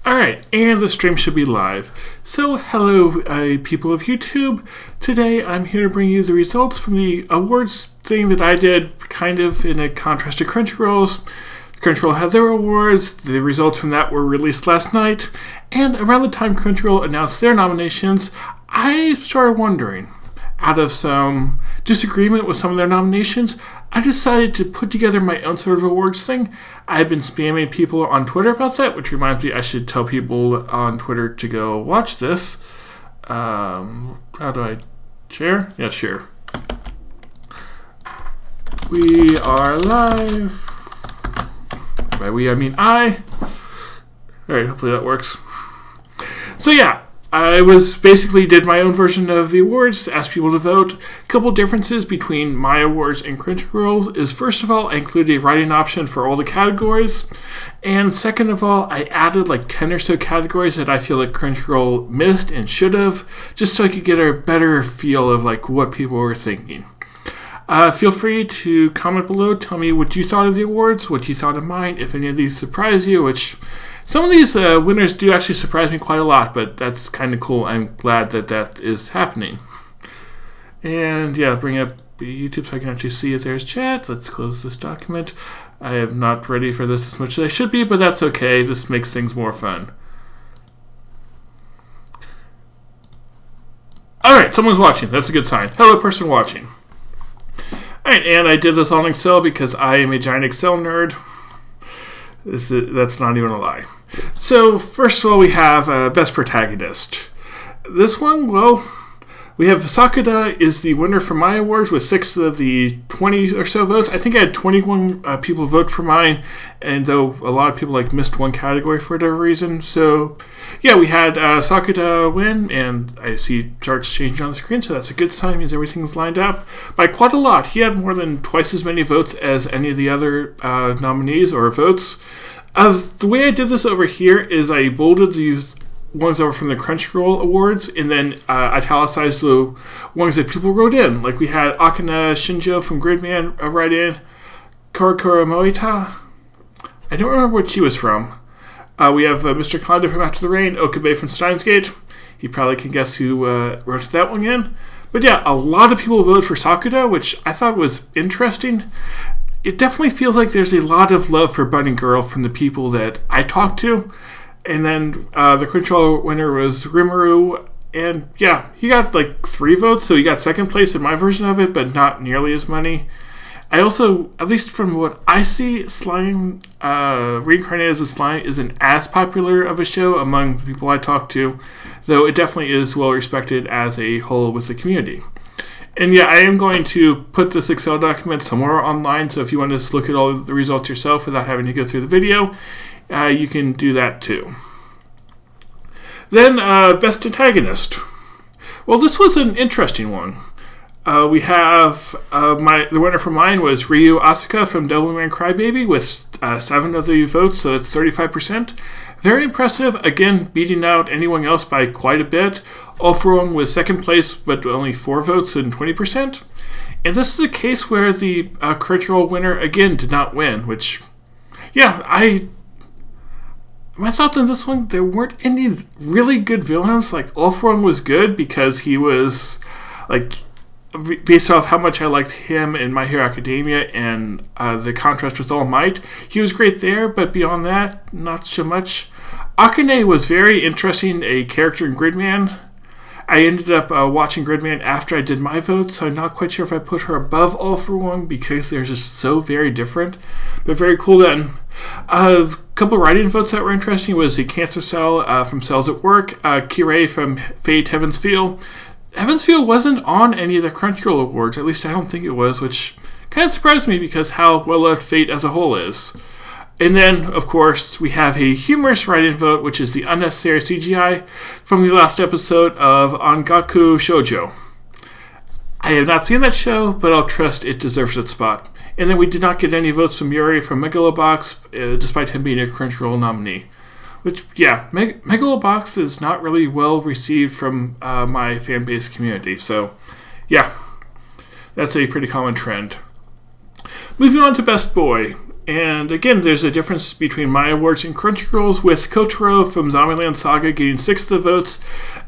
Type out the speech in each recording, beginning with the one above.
Alright, and the stream should be live. So, hello people of YouTube. Today I'm here to bring you the results from the awards thing that I did, kind of in a contrast to Crunchyroll's. Crunchyroll had their awards, the results from that were released last night, and around the time Crunchyroll announced their nominations, I started wondering, out of some disagreement with some of their nominations, I decided to put together my own sort of awards thing. I've been spamming people on Twitter about that, which reminds me I should tell people on Twitter to go watch this. How do I share? Yeah, share. We are live. By we, I mean I. Alright, hopefully that works. So yeah, I did my own version of the awards, asked people to vote. A couple differences between my awards and Crunchyroll's is, first of all, I included a writing option for all the categories. And second of all, I added like 10 or so categories that I feel like Crunchyroll missed and should have, just so I could get a better feel of like what people were thinking. Feel free to comment below, tell me what you thought of the awards, what you thought of mine, if any of these surprised you, which some of these winners do actually surprise me quite a lot, but that's kind of cool. I'm glad that that is happening. And yeah, bring up YouTube so I can actually see if there's chat. Let's close this document. I am not ready for this as much as I should be, but that's okay. This makes things more fun. Alright, someone's watching. That's a good sign. Hello, person watching. Alright, and I did this on Excel because I am a giant Excel nerd. That's not even a lie. So, first of all, we have Best Protagonist. This one, well, we have Sakura is the winner for my awards with 6 of the 20 or so votes. I think I had 21 people vote for mine, and though a lot of people missed one category for whatever reason. So, yeah, we had Sakura win, and I see charts changing on the screen, so that's a good sign, means everything's lined up by quite a lot. He had more than twice as many votes as any of the other nominees or votes. The way I did this over here is I bolded these ones that were from the Crunchyroll Awards, and then italicized the ones that people wrote in. Like we had Akane Shinjo from Gridman write in, Korokoro Moita. I don't remember what she was from. We have Mr. Kondo from After the Rain, Okabe from Steins Gate. You probably can guess who wrote that one in. But yeah, a lot of people voted for Sakura, which I thought was interesting. It definitely feels like there's a lot of love for Bunny Girl from the people that I talked to. And then the Crunchyroll winner was Rimuru. And yeah, he got like 3 votes, so he got second place in my version of it, but not nearly as many. I also, at least from what I see, Slime, Reincarnated as a Slime isn't as popular of a show among the people I talk to, though it definitely is well respected as a whole with the community. And yeah, I am going to put this Excel document somewhere online, so if you want to just look at all the results yourself without having to go through the video, you can do that too. Then, Best Antagonist. Well, this was an interesting one. We have, the winner for mine was Ryu Asuka from Devilman Crybaby with 7 of the votes, so it's 35%. Very impressive, again, beating out anyone else by quite a bit. All for One was second place, but only 4 votes and 20%. And this is a case where the Crunchyroll winner, again, did not win, which, yeah, my thoughts on this one, there weren't any really good villains. Like, All for One was good because he was, based off how much I liked him in My Hero Academia and the contrast with All Might, he was great there, but beyond that, not so much. Akane was very interesting, a character in Gridman. I ended up watching Gridman after I did my votes, so I'm not quite sure if I put her above All for One because they're just so very different, but very cool then. A couple writing votes that were interesting was the Cancer Cell from Cells at Work, Kirei from Fate Heaven's Feel. Heaven's Feel wasn't on any of the Crunchyroll Awards, at least I don't think it was, which kind of surprised me because how well loved Fate as a whole is. And then, of course, we have a humorous write-in vote, which is the unnecessary CGI from the last episode of Ongaku Shoujo. I have not seen that show, but I'll trust it deserves its spot. And then we did not get any votes from Yuri from Megalobox, despite him being a Crunchyroll nominee. Which, yeah, Megalobox is not really well received from my fan base community. So, yeah, that's a pretty common trend. Moving on to Best Boy. And again, there's a difference between my awards and Crunchyroll's, with Kotaro from Zombieland Saga getting 6 of the votes.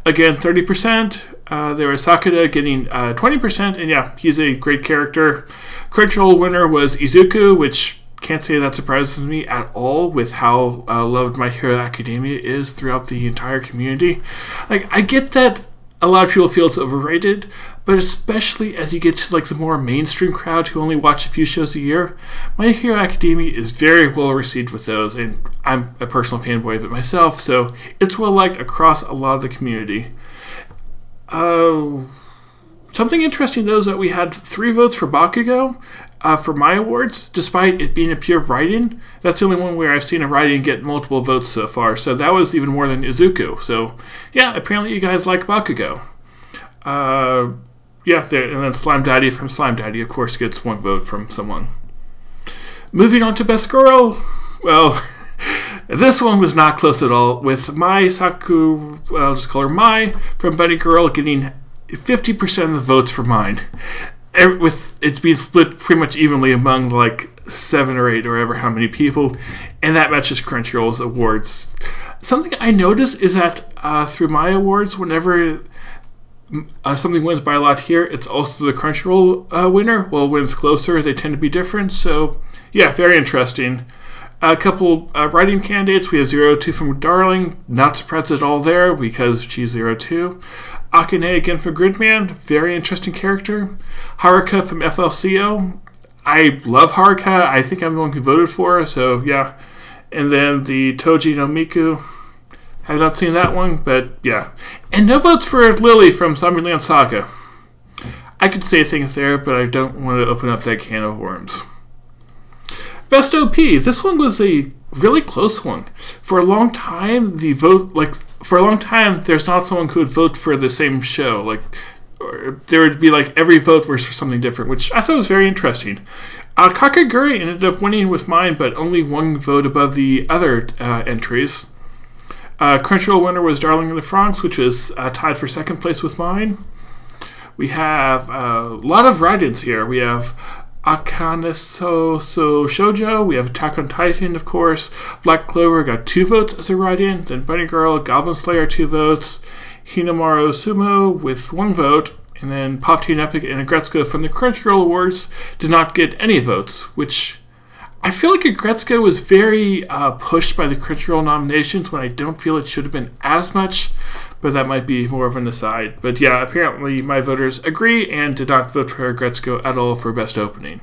Again, 30%. There was Sakura getting 20%, and yeah, he's a great character. Crunchyroll winner was Izuku, which can't say that surprises me at all with how loved My Hero Academia is throughout the entire community. Like, I get that a lot of people feel it's overrated, but especially as you get to like the more mainstream crowd who only watch a few shows a year, My Hero Academia is very well received with those, and I'm a personal fanboy of it myself, so it's well liked across a lot of the community. Something interesting though is that we had 3 votes for Bakugo for my awards, despite it being a pure write-in. That's the only one where I've seen a write-in get multiple votes so far, so that was even more than Izuku. So yeah, apparently you guys like Bakugo. Yeah, and then Slime Daddy from Slime Daddy, of course, gets 1 vote from someone. Moving on to Best Girl, well, this one was not close at all, with Mai Saku, I'll just call her Mai, from Bunny Girl getting 50% of the votes for mine. With it's being split pretty much evenly among like 7 or 8 or ever how many people, and that matches Crunchyroll's awards. Something I noticed is that through my awards, whenever something wins by a lot here, it's also the Crunchyroll winner. Well, when it's closer, they tend to be different. So yeah, very interesting. A couple writing candidates. We have 02 from Darling. Not surprised at all there because she's 02. Akane again from Gridman. Very interesting character. Haruka from FLCO. I love Haruka. I think I'm the one who voted for her, so yeah. And then the Toji no Miku. Have not seen that one, but yeah. And no votes for Lily from Zombieland Saga. I could say things there, but I don't want to open up that can of worms. Best OP. This one was a really close one. For a long time, there's not someone who would vote for the same show. Like, there would be like every vote was for something different, which I thought was very interesting. Kakaguri ended up winning with mine, but only 1 vote above the other entries. Crunchyroll winner was Darling in the Franxx, which was tied for 2nd place with mine. We have a lot of write-ins here. We have Akane so Shoujo. We have Attack on Titan, of course. Black Clover got 2 votes as a write-in. Then Bunny Girl, Goblin Slayer, 2 votes. Hinamaru Sumo with 1 vote. And then Pop Team Epic and Agretzko from the Crunchyroll Awards did not get any votes, which I feel like Agretzko was very pushed by the Crunchyroll nominations when I don't feel it should have been as much, but that might be more of an aside. But yeah, apparently my voters agree and did not vote for Agretzko at all for Best Opening.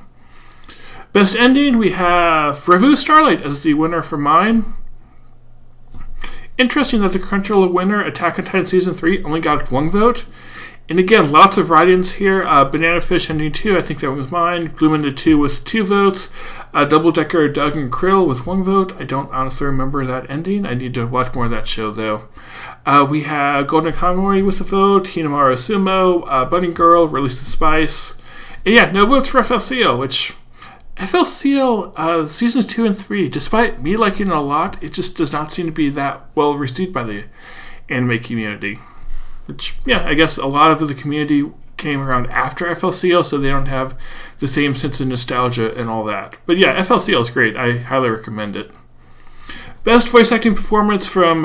Best Ending, we have Revu Starlight as the winner for mine. Interesting that the Crunchyroll winner, Attack on Titan Season 3, only got 1 vote. And again, lots of write-ins here. Banana Fish Ending 2, I think that one was mine. Gloomunda 2 with 2 votes. Double Decker Doug and Krill with 1 vote. I don't honestly remember that ending. I need to watch more of that show, though. We have Golden Kamuy with a vote. Hinamaru Sumo, Bunny Girl, Release the Spice. And yeah, no votes for FLCL, which FLCL Seasons 2 and 3, despite me liking it a lot, it just does not seem to be that well received by the anime community. Which, yeah, I guess a lot of the community came around after FLCL, so they don't have the same sense of nostalgia and all that. But yeah, FLCL is great. I highly recommend it. Best voice acting performance from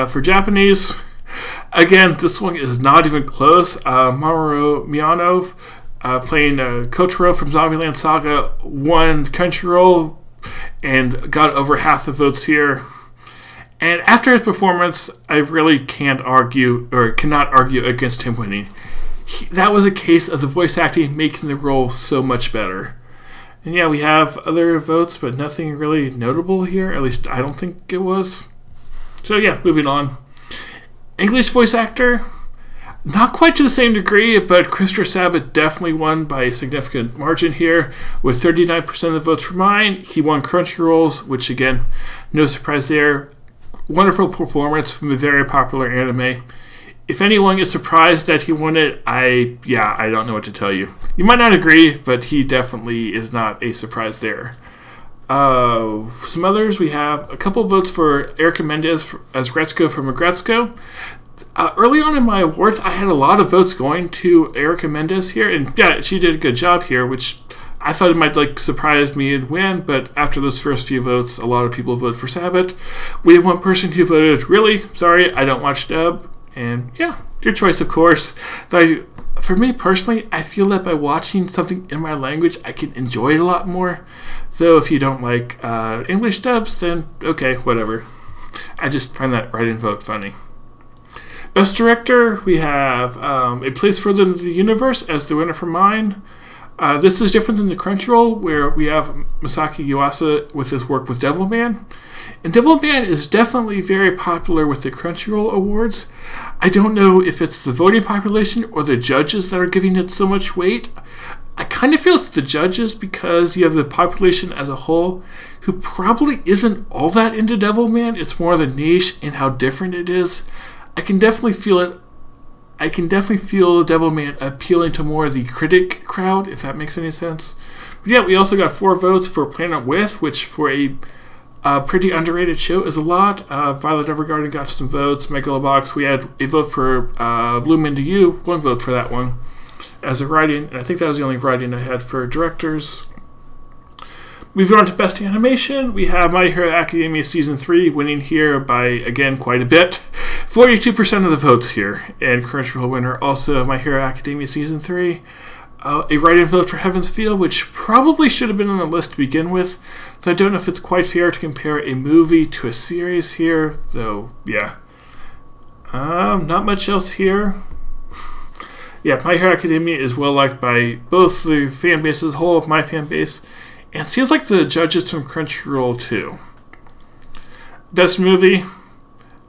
for Japanese. Again, this one is not even close. Mamoru Miyano playing Kotaro from Zombieland Saga won Crunchyroll and got over half the votes here. And after his performance, I really cannot argue against him winning. That was a case of the voice acting making the role so much better. And yeah, we have other votes, but nothing really notable here. At least I don't think it was. So yeah, moving on. English voice actor, not quite to the same degree, but Christopher Sabat definitely won by a significant margin here, with 39% of the votes for mine. He won Crunchyroll's, which again, no surprise there. Wonderful performance from a very popular anime. If anyone is surprised that he won it, I don't know what to tell you. You might not agree, but he definitely is not a surprise there. Some others, we have a couple of votes for Erica Mendez as Agretzko from Agretzko. Early on in my awards, I had a lot of votes going to Erica Mendez here, and yeah, she did a good job here, which I thought it might like surprise me and win, but after those first few votes, a lot of people voted for Sabbath. We have one person who voted, really, sorry, I don't watch dub. And yeah, your choice, of course. For me personally, I feel that by watching something in my language, I can enjoy it a lot more. So if you don't like English dubs, then okay, whatever. I just find that write-in vote funny. Best Director, we have A Place Further in the Universe as the winner for mine. This is different than the Crunchyroll, where we have Masaki Yuasa with his work with Devilman. And Devilman is definitely very popular with the Crunchyroll Awards. I don't know if it's the voting population or the judges that are giving it so much weight. I kind of feel it's the judges because you have the population as a whole who probably isn't all that into Devilman. It's more the niche and how different it is. I can definitely feel it. I can definitely feel Devilman appealing to more of the critic crowd, if that makes any sense. But yeah, we also got 4 votes for Planet With, which for a pretty underrated show is a lot. Violet Evergarden got some votes. Megalobox, we had a vote for Bloom Into You, 1 vote for that one as a writing, and I think that was the only writing I had for directors. Moving on to Best Animation, we have My Hero Academia Season 3 winning here by, again, quite a bit. 42% of the votes here. And Crunchyroll winner also My Hero Academia Season 3. A write-in vote for Heaven's Feel, which probably should have been on the list to begin with. So I don't know if it's quite fair to compare a movie to a series here, though, yeah. Not much else here. Yeah, My Hero Academia is well liked by both the fan base as a whole, my fan base, and it seems like the judges from Crunchyroll too. Best movie,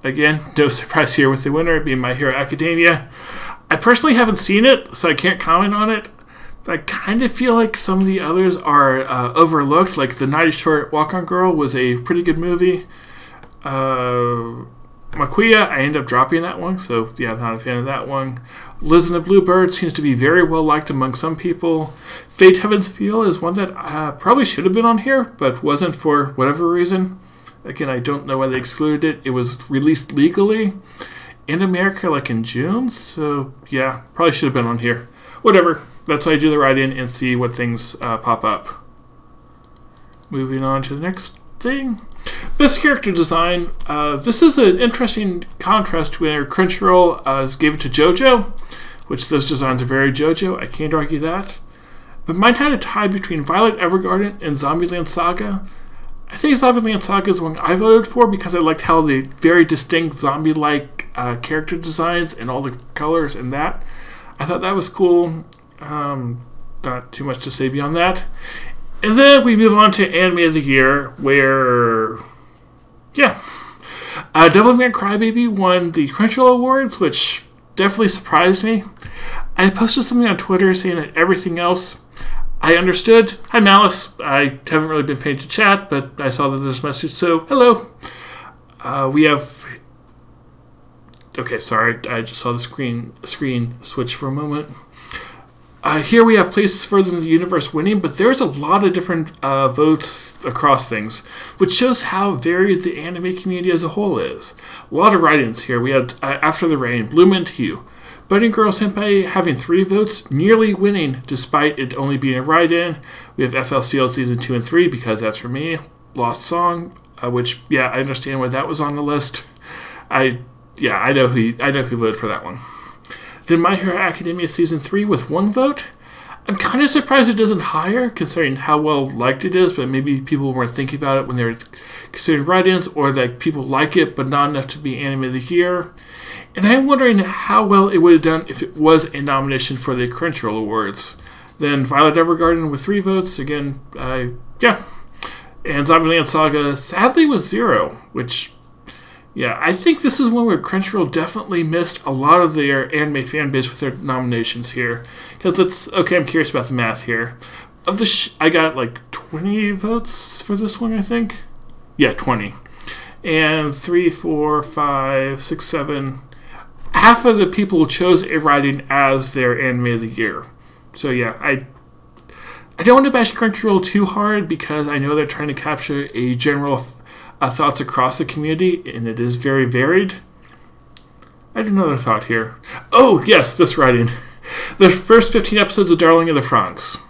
again, no surprise here with the winner being My Hero Academia. I personally haven't seen it, so I can't comment on it. But I kind of feel like some of the others are overlooked. Like The Nighty Short Walk-On Girl was a pretty good movie. Makuya, I ended up dropping that one, so yeah, I'm not a fan of that one. Liz and the Bluebird seems to be very well liked among some people. Fate Heaven's Feel is one that probably should have been on here, but wasn't for whatever reason. Again, I don't know why they excluded it. It was released legally in America like in June, so yeah, probably should have been on here. Whatever, that's why I do the write-in and see what things pop up. Moving on to the next thing. Best Character Design. This is an interesting contrast where Crunchyroll gave it to JoJo, which those designs are very JoJo. I can't argue that. But mine had a tie between Violet Evergarden and Zombieland Saga. I think Zombieland Saga is one I voted for because I liked how the very distinct zombie-like character designs and all the colors and that. I thought that was cool. Not too much to say beyond that. And then we move on to Anime of the Year, where, yeah, Devilman Crybaby won the Crunchyroll Awards, which definitely surprised me. I posted something on Twitter saying that everything else I understood. Hi, Malice. I haven't really been paid to chat, but I saw that there's a message, so hello. We have... Okay, sorry, I just saw the screen switch for a moment. Here we have Places Further in the Universe winning, but there's a lot of different votes across things, which shows how varied the anime community as a whole is. A lot of write-ins here. We had After the Rain, Bloom Into You, Budding Girl Senpai having 3 votes, nearly winning despite it only being a write-in. We have FLCL Season 2 and 3, because that's for me. Lost Song, which, yeah, I understand why that was on the list. I know who voted for that one. Then My Hero Academia Season 3 with 1 vote. I'm kind of surprised it isn't higher, considering how well liked it is, but maybe people weren't thinking about it when they were considering write-ins, or that people like it, but not enough to be Anime of the Year. And I'm wondering how well it would have done if it was a nomination for the Crunchyroll Awards. Then Violet Evergarden with 3 votes. Again, yeah. And Zombieland Saga sadly was 0, which... yeah, I think this is one where Crunchyroll definitely missed a lot of their anime fan base with their nominations here. Because okay, I'm curious about the math here. Of the I got like 20 votes for this one, I think. Yeah, 20. And 3, 4, 5, 6, 7. Half of the people chose a writing as their Anime of the Year. So yeah, I don't want to bash Crunchyroll too hard because I know they're trying to capture a general thoughts across the community, and it is very varied. I had another thought here. Oh, yes, this writing. The first 15 episodes of Darling in the Franxx.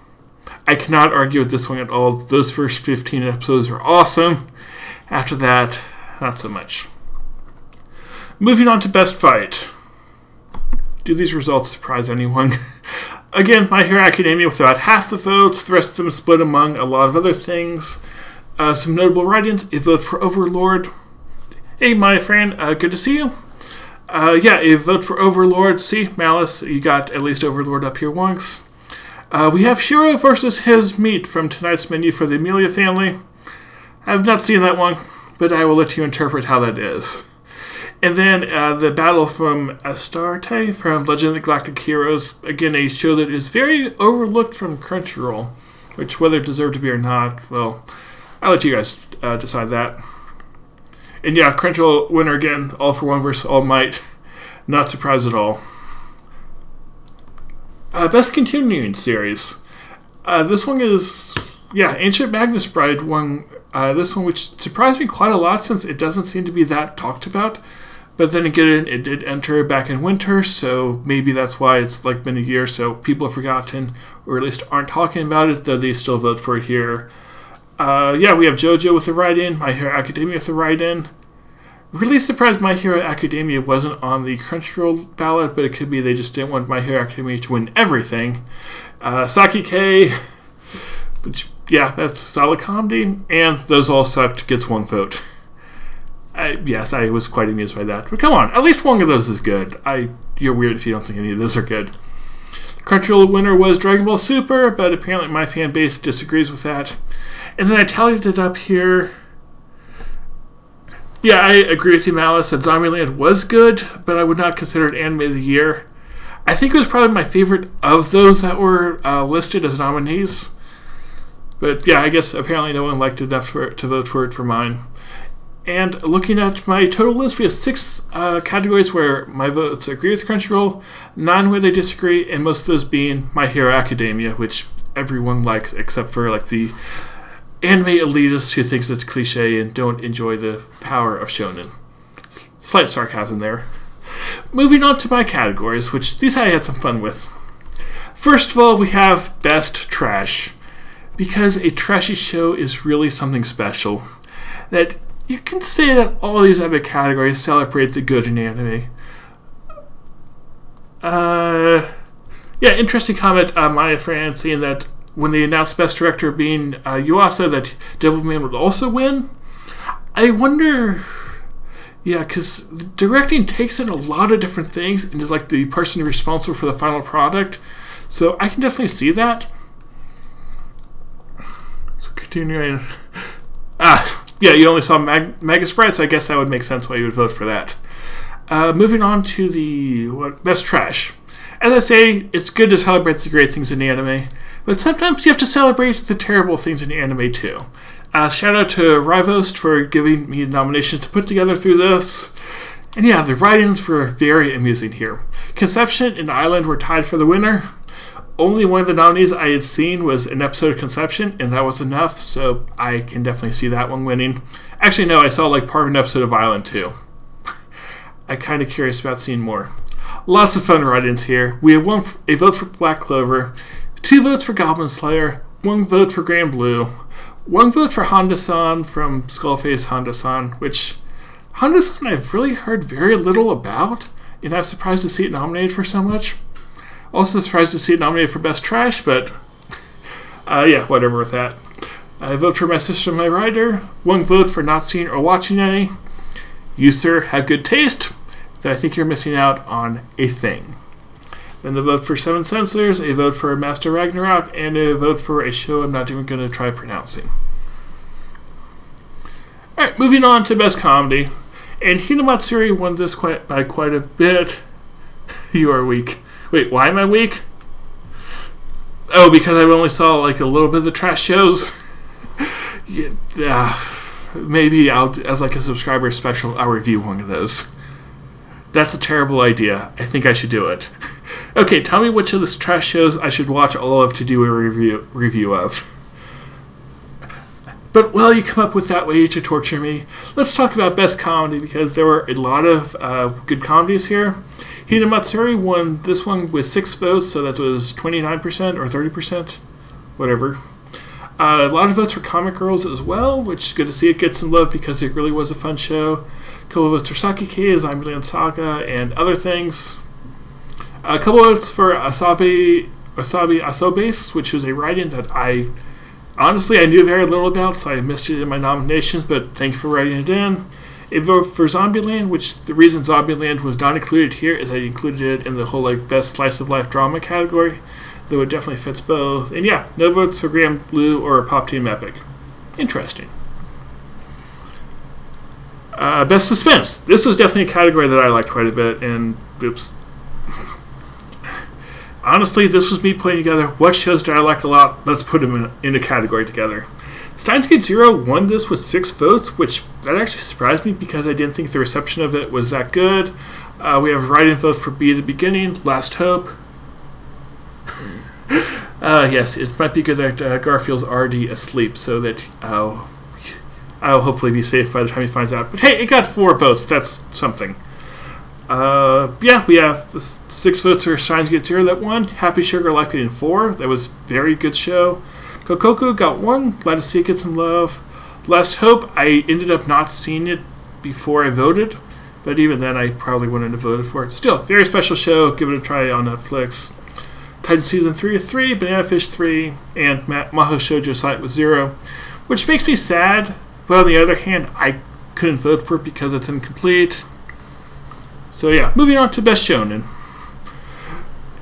I cannot argue with this one at all. Those first 15 episodes are awesome. After that, not so much. Moving on to Best Fight. Do these results surprise anyone? Again, My Hero Academia with about half the votes. The rest of them split among a lot of other things. Some notable write-ins. A vote for Overlord. Hey, my friend, good to see you. A vote for Overlord. See, Malice, you got at least Overlord up here once. We have Shiro versus his meat from tonight's menu for the Amelia family. I have not seen that one, but I will let you interpret how that is. And then the battle from Astarte from Legend of the Galactic Heroes. Again, a show that is very overlooked from Crunchyroll, which whether it deserved to be or not, well, I'll let you guys decide that. And yeah, Crunchyroll winner again, All for One versus All Might. Not surprised at all. Best Continuing Series. This one is, Ancient Magus Bride won this one, which surprised me quite a lot since it doesn't seem to be that talked about. But then again, it did enter back in winter, so maybe that's why it's been a year, so people have forgotten, or at least aren't talking about it, though they still vote for it here. We have JoJo with the write-in, My Hero Academia with the write-in. Really surprised My Hero Academia wasn't on the Crunchyroll ballot, but it could be they just didn't want My Hero Academia to win everything. Saki K, which, that's solid comedy, and Those All Sucked gets one vote. I was quite amused by that. But come on, at least one of those is good. You're weird if you don't think any of those are good. Crunchyroll winner was Dragon Ball Super, but apparently my fan base disagrees with that. And then I tallied it up here. Yeah, I agree with you, Malice, that Zombieland was good, but I would not consider it Anime of the Year. I think it was probably my favorite of those that were listed as nominees. But I guess apparently no one liked it enough to vote for it for mine. And looking at my total list, we have 6 categories where my votes agree with Crunchyroll, 9 where they disagree, and most of those being My Hero Academia, which everyone likes except for the anime elitists who thinks it's cliche and don't enjoy the power of shonen. Slight sarcasm there. Moving on to my categories, which these I had some fun with. First of all, we have Best Trash. Because a trashy show is really something special. That you can say that all these other categories celebrate the good in anime. Interesting comment, Maya Fran, saying that when they announced Best Director being Yuasa, that Devilman would also win. I wonder, because directing takes in a lot of different things and is the person responsible for the final product. So I can definitely see that. So continuing. You only saw Magus Bride, so I guess that would make sense why you would vote for that. Moving on to the Best Trash. As I say, it's good to celebrate the great things in anime, but sometimes you have to celebrate the terrible things in anime too. Shout out to Rivost for giving me nominations to put together through this. And the write-ins were very amusing here. Conception and Island were tied for the winner. Only one of the nominees I had seen was an episode of Conception, and that was enough, so I can definitely see that one winning. Actually, no, I saw part of an episode of Island too. I'm kind of curious about seeing more. Lots of fun write-ins here. We have a vote for Black Clover, 2 votes for Goblin Slayer, 1 vote for Grand Blue, 1 vote for Honda-san from Skullface Honda-san, which Honda-san I've really heard very little about, and I was surprised to see it nominated for so much. Also surprised to see it nominated for Best Trash, but whatever with that. I vote for My Sister, My Rider, 1 vote for Not Seeing or Watching Any. You, sir, have good taste, that I think you're missing out on a thing. Then a vote for 7 Censors, a vote for Master Ragnarok, and a vote for a show I'm not even going to try pronouncing. Alright, moving on to Best Comedy. And Hinamatsuri won this by quite a bit. You are weak. Wait, why am I weak? Oh, because I only saw a little bit of the trash shows. Maybe as a subscriber special, I'll review one of those. That's a terrible idea. I think I should do it. Okay, tell me which of the trash shows I should watch all of to do a review of. But while you come up with that way to torture me, let's talk about Best Comedy, because there were a lot of good comedies here. Hinamatsuri won this one with 6 votes, so that was 29% or 30%. whatever. A lot of votes for Comic Girls as well, which is good to see it get some love because it really was a fun show. A couple of votes for Sakike, Zombieland Saga, and other things. A couple of votes for Asobi Asobase, which was a writing that honestly I knew very little about, so I missed it in my nominations, but thanks for writing it in. A vote for Zombieland, which the reason Zombieland was not included here is I included it in the whole best slice of life drama category, though it definitely fits both. And yeah, no votes for Grand Blue or Pop Team Epic. Interesting. Best Suspense. This was definitely a category that I liked quite a bit, and oops. Honestly, this was me putting together what shows did I like a lot. Let's put them in a category together. Steins Gate Zero won this with 6 votes, which that actually surprised me because I didn't think the reception of it was that good. We have write-in vote for Be the Beginning, Last Hope. Yes, it might be good that Garfield's already asleep, so that I'll hopefully be safe by the time he finds out. But hey, it got 4 votes. That's something. Yeah, we have 6 votes for Steins Gate Zero that won. Happy Sugar Life getting 4. That was a very good show. Kokoku got 1. Glad to see it get some love. Last Hope, I ended up not seeing it before I voted, but even then I probably wouldn't have voted for it. Still, very special show. Give it a try on Netflix. Titan Season 3 of 3, Banana Fish 3, and Maho Shoujo Site with 0, which makes me sad, but on the other hand, I couldn't vote for it because it's incomplete. So yeah, moving on to Best Shonen.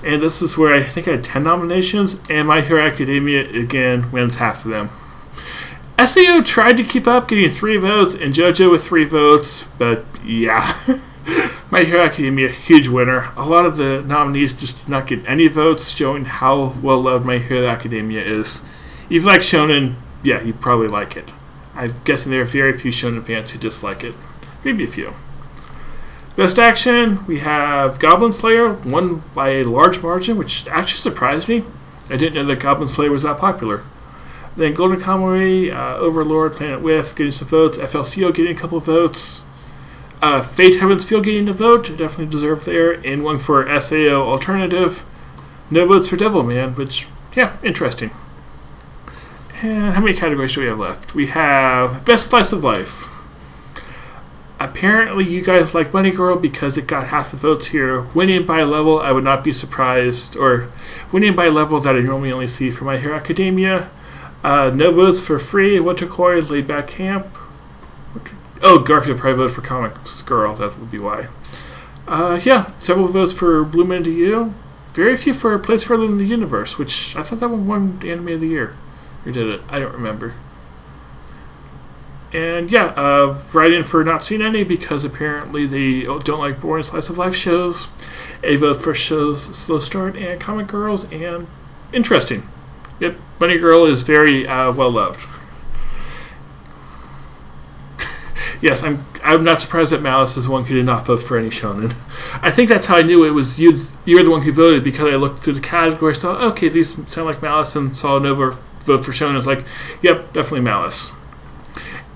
And this is where I think I had 10 nominations, and My Hero Academia, again, wins half of them. SAO tried to keep up, getting 3 votes, and JoJo with 3 votes, but yeah. My Hero Academia, huge winner. A lot of the nominees just did not get any votes, showing how well-loved My Hero Academia is. If you like Shonen, yeah, you probably like it. I'm guessing there are very few Shonen fans who dislike it. Maybe a few. Best Action, we have Goblin Slayer, won by a large margin, which actually surprised me. I didn't know that Goblin Slayer was that popular. Then Golden Kamuy, Overlord, Planet With, getting some votes. FLCO getting a couple of votes. Fate Heaven's Feel getting a vote, definitely deserved there. And one for SAO Alternative. No votes for Devilman, which, yeah, interesting. And how many categories do we have left? We have Best Slice of Life. Apparently you guys like Bunny Girl because it got half the votes here. Winning by a level I would not be surprised, or winning by a level that I normally only see for My Hero Academia. No votes for Free, Watakoi, Laid Back Camp. Oh, Garfield probably voted for Comics Girl, that would be why. Yeah, several votes for Bloom Into You. Very few for Place Further in the Universe, which I thought that one won Anime of the Year. Or did it? I don't remember. And yeah, write-in for Not Seen Any because apparently they don't like boring slice of life shows. A vote for shows Slow Start and Comic Girls, and interesting. Yep, Bunny Girl is very well loved. Yes, I'm not surprised that Malice is one who did not vote for any shonen. I think that's how I knew it was you. You're the one who voted because I looked through the categories, thought, okay, these sound like Malice, and saw no vote for shonen. I was like, yep, definitely Malice.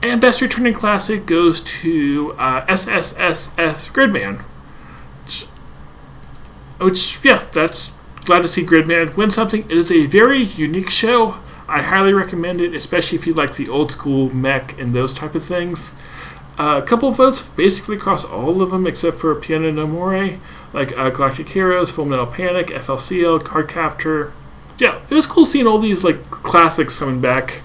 And Best Returning Classic goes to SSSS Gridman. Which, yeah, that's glad to see Gridman win something. It is a very unique show. I highly recommend it, especially if you like the old school mech and those type of things. A couple of votes basically across all of them except for Piano no More, like Galactic Heroes, Full Metal Panic, FLCL, Cardcaptor. Yeah, it was cool seeing all these like classics coming back.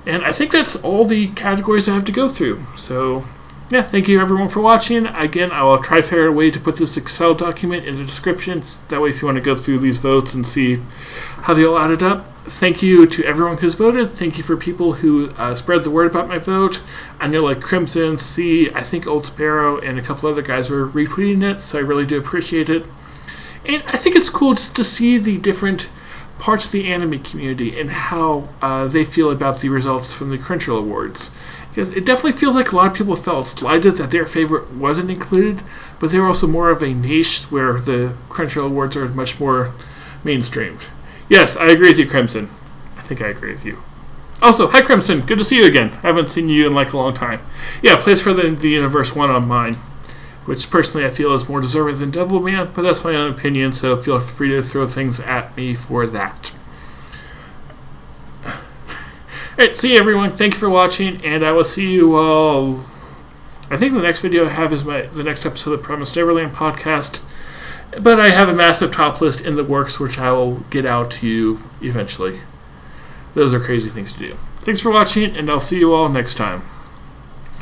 And I think that's all the categories I have to go through. So, yeah, thank you everyone for watching. Again, I will try to figure out a way to put this Excel document in the description. That way, if you want to go through these votes and see how they all added up. Thank you to everyone who's voted. Thank you for people who spread the word about my vote. I know like Crimson, C, I think Old Sparrow, and a couple other guys were retweeting it, so I really do appreciate it. And I think it's cool just to see the different parts of the anime community and how they feel about the results from the Crunchyroll Awards. Because it definitely feels like a lot of people felt slighted that their favorite wasn't included, but they were also more of a niche where the Crunchyroll Awards are much more mainstreamed. Yes, I agree with you, Crimson. I think I agree with you. Also, hi Crimson, good to see you again. I haven't seen you in like a long time. Yeah, Place Further in the Universe won on mine, which personally I feel is more deserving than Devilman, but that's my own opinion, so feel free to throw things at me for that. Alright, see you everyone. Thank you for watching, and I will see you all. I think the next video I have is the next episode of the Promised Neverland podcast. But I have a massive top list in the works, which I will get out to you eventually. Those are crazy things to do. Thanks for watching, and I'll see you all next time.